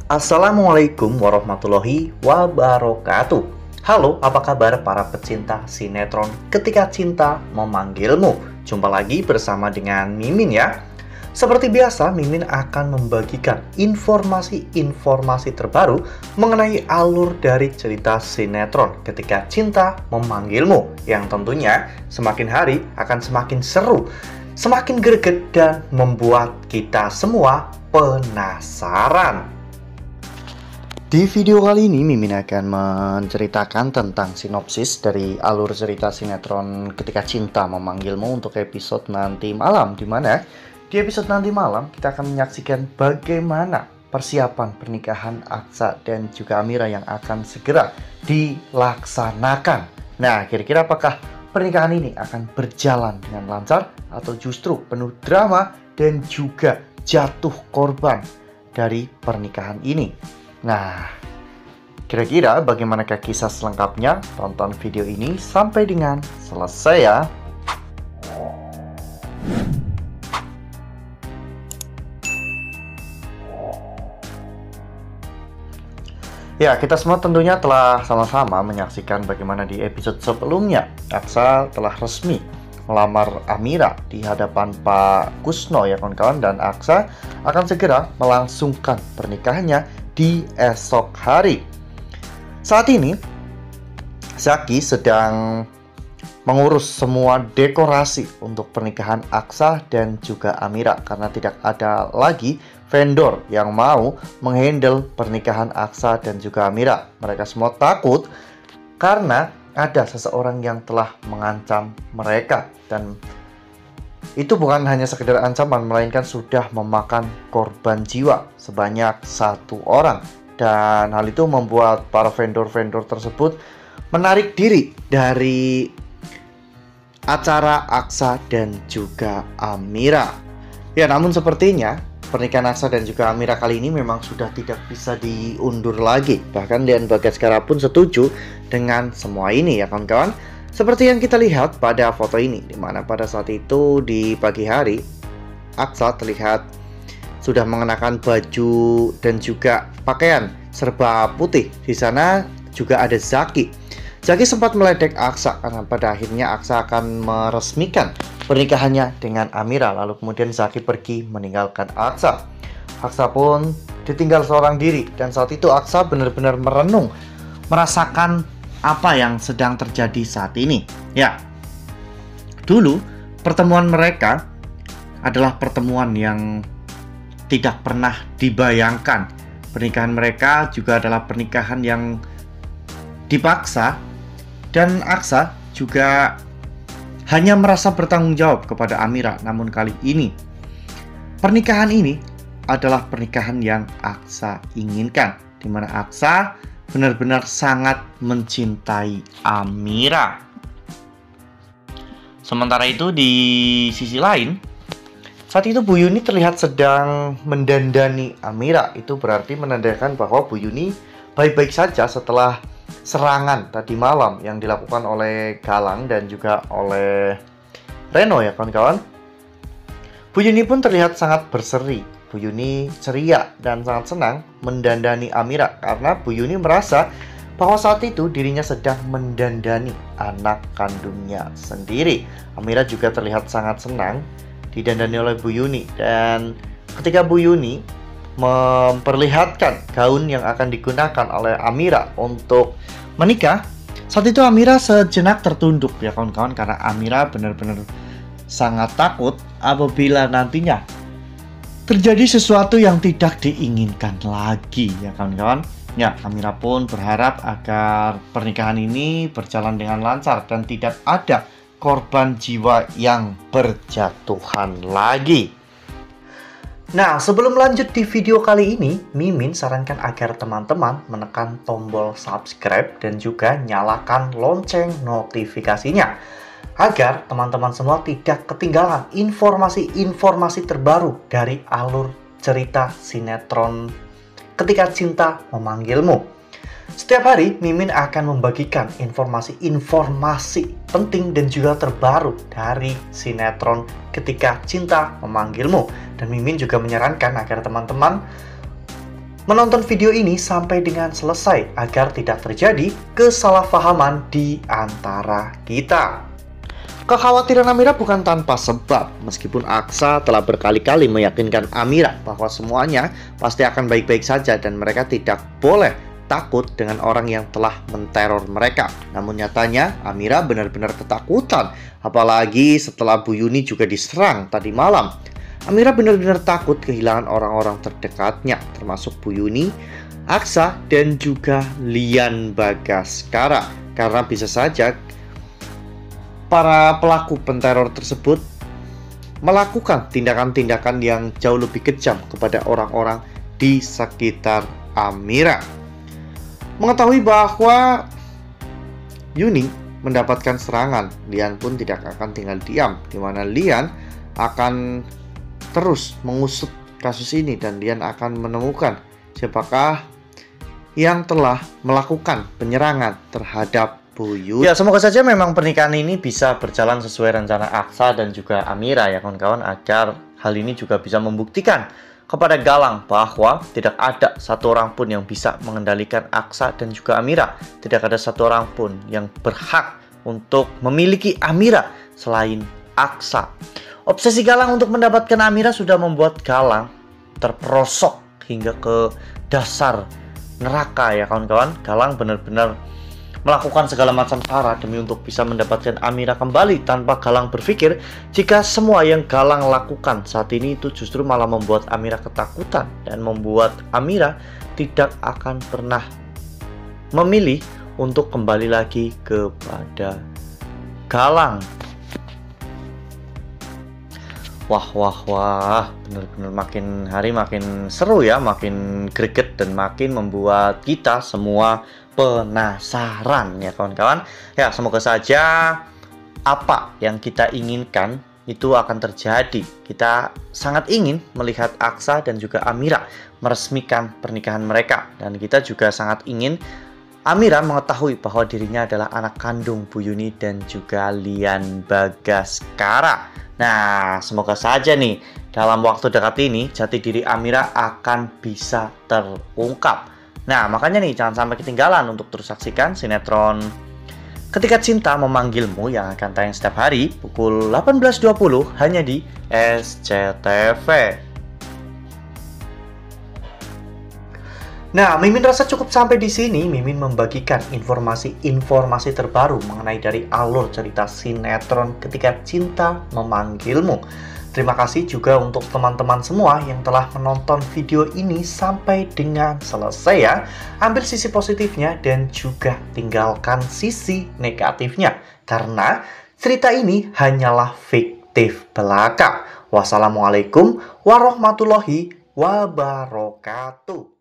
Assalamualaikum warahmatullahi wabarakatuh. Halo, apa kabar para pecinta sinetron Ketika Cinta Memanggilmu? Jumpa lagi bersama dengan Mimin ya. Seperti biasa, Mimin akan membagikan informasi-informasi terbaru mengenai alur dari cerita sinetron Ketika Cinta Memanggilmu, yang tentunya semakin hari akan semakin seru, semakin greget, dan membuat kita semua penasaran. Di video kali ini, Mimin akan menceritakan tentang sinopsis dari alur cerita sinetron Ketika Cinta Memanggilmu untuk episode nanti malam, di mana di episode nanti malam kita akan menyaksikan bagaimana persiapan pernikahan Aksa dan juga Amira yang akan segera dilaksanakan. Nah, kira-kira apakah pernikahan ini akan berjalan dengan lancar atau justru penuh drama dan juga jatuh korban dari pernikahan ini? Nah, kira-kira bagaimanakah kisah selengkapnya? Tonton video ini sampai dengan selesai ya. Ya, kita semua tentunya telah sama-sama menyaksikan bagaimana di episode sebelumnya Aksa telah resmi melamar Amira di hadapan Pak Kusno ya kawan-kawan, dan Aksa akan segera melangsungkan pernikahannya di esok hari. Saat ini Zaki sedang mengurus semua dekorasi untuk pernikahan Aksa dan juga Amira karena tidak ada lagi vendor yang mau menghandle pernikahan Aksa dan juga Amira. Mereka semua takut karena ada seseorang yang telah mengancam mereka, dan itu bukan hanya sekedar ancaman, melainkan sudah memakan korban jiwa sebanyak 1 orang. Dan hal itu membuat para vendor-vendor tersebut menarik diri dari acara Aksa dan juga Amira. Ya, namun sepertinya pernikahan Aksa dan juga Amira kali ini memang sudah tidak bisa diundur lagi. Bahkan Dian Bagaskara pun setuju dengan semua ini ya kawan-kawan. Seperti yang kita lihat pada foto ini, di mana pada saat itu di pagi hari Aksa terlihat sudah mengenakan baju dan juga pakaian serba putih. Di sana juga ada Zaki. Zaki sempat meledek Aksa karena pada akhirnya Aksa akan meresmikan pernikahannya dengan Amira. Lalu kemudian Zaki pergi meninggalkan Aksa. Aksa pun ditinggal seorang diri, dan saat itu Aksa benar-benar merenung, merasakan apa yang sedang terjadi saat ini. Ya, dulu pertemuan mereka adalah pertemuan yang tidak pernah dibayangkan. Pernikahan mereka juga adalah pernikahan yang dipaksa, dan Aksa juga hanya merasa bertanggung jawab kepada Amira. Namun kali ini pernikahan ini adalah pernikahan yang Aksa inginkan, di mana Aksa benar-benar sangat mencintai Amira. Sementara itu di sisi lain, saat itu Bu Yuni terlihat sedang mendandani Amira. Itu berarti menandakan bahwa Bu Yuni baik-baik saja setelah serangan tadi malam yang dilakukan oleh Galang dan juga oleh Reno ya kawan-kawan. Bu Yuni pun terlihat sangat berseri. Bu Yuni ceria dan sangat senang mendandani Amira karena Bu Yuni merasa bahwa saat itu dirinya sedang mendandani anak kandungnya sendiri. Amira juga terlihat sangat senang didandani oleh Bu Yuni, dan ketika Bu Yuni memperlihatkan gaun yang akan digunakan oleh Amira untuk menikah, saat itu Amira sejenak tertunduk ya kawan-kawan, karena Amira benar-benar sangat takut apabila nantinya terjadi sesuatu yang tidak diinginkan lagi ya kawan-kawan. Ya, Amira pun berharap agar pernikahan ini berjalan dengan lancar dan tidak ada korban jiwa yang berjatuhan lagi. Nah, sebelum lanjut di video kali ini, Mimin sarankan agar teman-teman menekan tombol subscribe dan juga nyalakan lonceng notifikasinya, agar teman-teman semua tidak ketinggalan informasi-informasi terbaru dari alur cerita sinetron Ketika Cinta Memanggilmu. Setiap hari, Mimin akan membagikan informasi-informasi penting dan juga terbaru dari sinetron Ketika Cinta Memanggilmu. Dan Mimin juga menyarankan agar teman-teman menonton video ini sampai dengan selesai agar tidak terjadi kesalahpahaman di antara kita. Kekhawatiran Amira bukan tanpa sebab, meskipun Aksa telah berkali-kali meyakinkan Amira bahwa semuanya pasti akan baik-baik saja dan mereka tidak boleh takut dengan orang yang telah menteror mereka. Namun nyatanya Amira benar-benar ketakutan, apalagi setelah Bu Yuni juga diserang tadi malam. Amira benar-benar takut kehilangan orang-orang terdekatnya, termasuk Bu Yuni, Aksa, dan juga Lian Bagaskara. Karena bisa saja para pelaku penteror tersebut melakukan tindakan-tindakan yang jauh lebih kejam kepada orang-orang di sekitar Amira. Mengetahui bahwa Yuni mendapatkan serangan, Lian pun tidak akan tinggal diam, di mana Lian akan terus mengusut kasus ini dan Lian akan menemukan siapakah yang telah melakukan penyerangan terhadap Bu Yuni. Ya, semoga saja memang pernikahan ini bisa berjalan sesuai rencana Aksa dan juga Amira ya kawan-kawan, agar hal ini juga bisa membuktikan kepada Galang bahwa tidak ada satu orang pun yang bisa mengendalikan Aksa dan juga Amira. Tidak ada satu orang pun yang berhak untuk memiliki Amira selain Aksa. Obsesi Galang untuk mendapatkan Amira sudah membuat Galang terperosok hingga ke dasar neraka ya kawan-kawan. Galang benar-benar melakukan segala macam cara demi untuk bisa mendapatkan Amira kembali, tanpa Galang berpikir jika semua yang Galang lakukan saat ini itu justru malah membuat Amira ketakutan dan membuat Amira tidak akan pernah memilih untuk kembali lagi kepada Galang. Wah, benar-benar makin hari makin seru ya, makin greget dan makin membuat kita semua penasaran ya kawan-kawan. Ya, semoga saja apa yang kita inginkan itu akan terjadi. Kita sangat ingin melihat Aksa dan juga Amira meresmikan pernikahan mereka, dan kita juga sangat ingin Amira mengetahui bahwa dirinya adalah anak kandung Bu Yuni dan juga Lian Bagaskara. Nah, semoga saja nih dalam waktu dekat ini jati diri Amira akan bisa terungkap. Nah, makanya nih jangan sampai ketinggalan untuk terus saksikan sinetron Ketika Cinta Memanggilmu yang akan tayang setiap hari pukul 18.20 hanya di SCTV. Nah, Mimin rasa cukup sampai di sini. Mimin membagikan informasi-informasi terbaru mengenai dari alur cerita sinetron Ketika Cinta Memanggilmu. Terima kasih juga untuk teman-teman semua yang telah menonton video ini sampai dengan selesai ya. Ambil sisi positifnya dan juga tinggalkan sisi negatifnya, karena cerita ini hanyalah fiktif belaka. Wassalamualaikum warahmatullahi wabarakatuh.